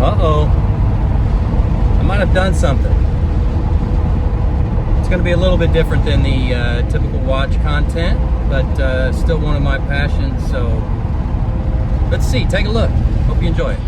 Uh-oh. I might have done something. It's going to be a little bit different than the typical watch content, but still one of my passions, so let's see. Take a look. Hope you enjoy it.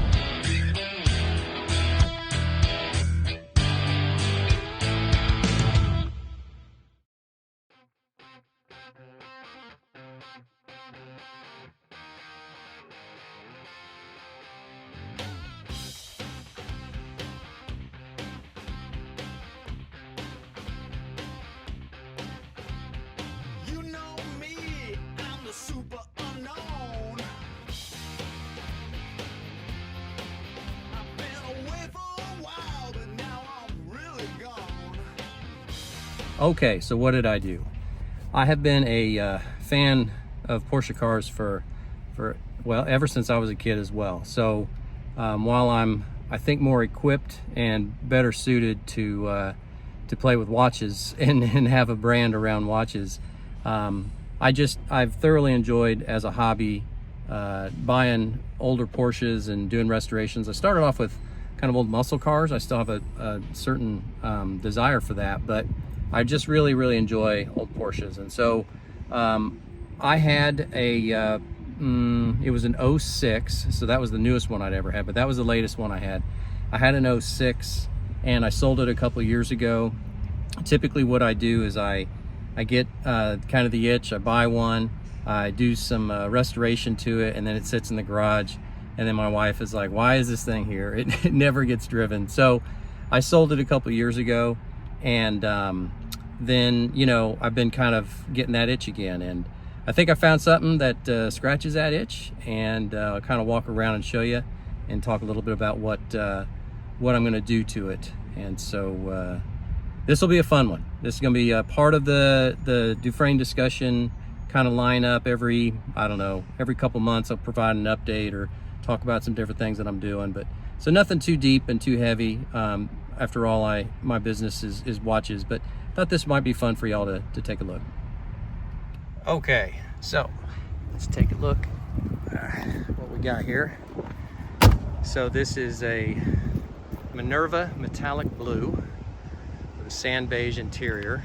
Super unknown. I've been away for a while, but now I'm really gone. Okay, so what did I do? I have been a fan of Porsche cars for well, ever since I was a kid as well. So while I think more equipped and better suited to play with watches and have a brand around watches, I've thoroughly enjoyed as a hobby buying older Porsches and doing restorations. I started off with kind of old muscle cars. I still have a certain desire for that, but I just really enjoy old Porsches. And so I had a it was an 06, so that was the newest one I'd ever had, but that was the latest one I had. I had an 06 and I sold it a couple of years ago. Typically what I do is I get kind of the itch, I buy one, I do some restoration to it, and then it sits in the garage, and then my wife is like, why is this thing here? It never gets driven. So I sold it a couple years ago, and then, you know, I've been kind of getting that itch again, and I think I found something that scratches that itch, and I'll kind of walk around and show you and talk a little bit about what I'm gonna do to it. And so this will be a fun one. This is gonna be a part of the DuFrane discussion kind of lineup. Every couple months I'll provide an update or talk about some different things that I'm doing, but so nothing too deep and too heavy. After all, my business is watches, but thought this might be fun for y'all to take a look. Okay, so let's take a look what we got here. So this is a Minerva metallic blue, a sand beige interior.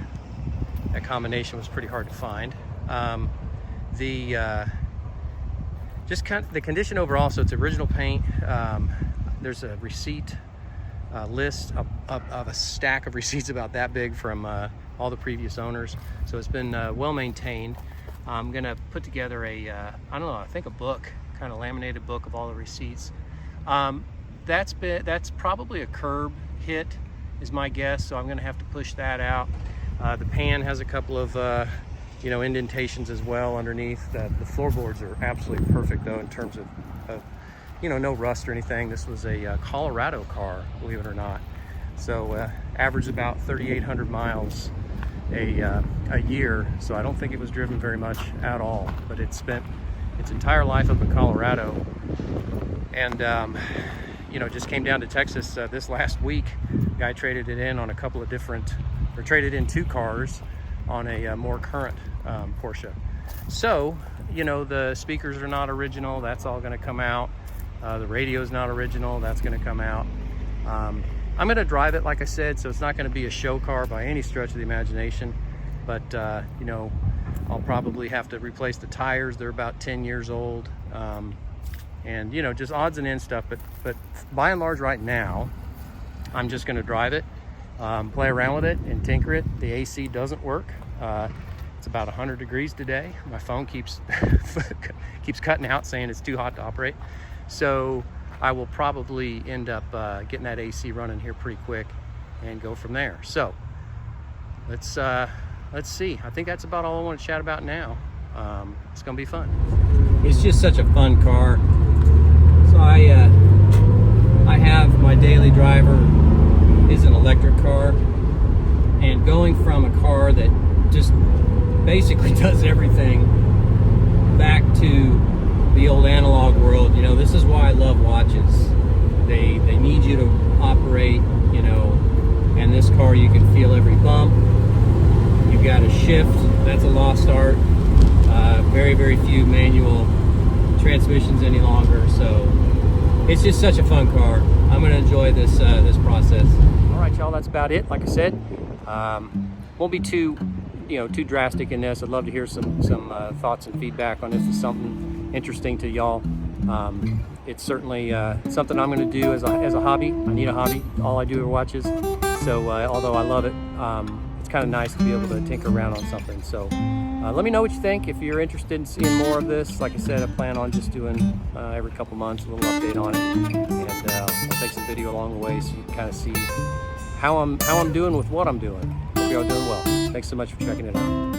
That combination was pretty hard to find. Just kind of the condition overall, so it's original paint. There's a receipt list of a stack of receipts about that big from all the previous owners, so it's been well maintained. I'm gonna put together I think a book, kind of laminated book of all the receipts. That's probably a curb hit is my guess, so I'm gonna have to push that out. The pan has a couple of indentations as well underneath. The floorboards are absolutely perfect though, in terms of no rust or anything. This was a Colorado car, believe it or not. So averaged about 3,800 miles a year, so I don't think it was driven very much at all, but it spent its entire life up in Colorado, and just came down to Texas this last week. Guy traded it in on a couple of traded in 2 cars on a more current Porsche. So the speakers are not original, that's all going to come out. The radio is not original, that's going to come out. I'm going to drive it, like I said, so it's not going to be a show car by any stretch of the imagination, but I'll probably have to replace the tires. They're about 10 years old, and just odds and ends stuff, but by and large right now I'm just going to drive it, play around with it and tinker it. The AC doesn't work. It's about 100 degrees today. My phone keeps cutting out saying it's too hot to operate, so I will probably end up getting that AC running here pretty quick and go from there. So let's see. I think that's about all I want to chat about now. It's gonna be fun. It's just such a fun car. So I have my daily driver is an electric car, and going from a car that just basically does everything back to the old analog world, this is why I love watches. They need you to operate, and this car you can feel every bump. You've got a shift, that's a lost art. Very few manual transmissions any longer, so it's just such a fun car. I'm gonna enjoy this this process. All right, y'all, that's about it. Like I said, won't be too drastic in this. I'd love to hear some thoughts and feedback on if it's something interesting to y'all. It's certainly something I'm going to do as a hobby. I need a hobby. All I do are watches. So although I love it, it's kind of nice to be able to tinker around on something. So let me know what you think. If you're interested in seeing more of this, like I said, I plan on just doing every couple months a little update on it, and I'll take some video along the way so you can kind of see how I'm doing with what I'm doing. Hope you're all doing well. Thanks so much for checking it out.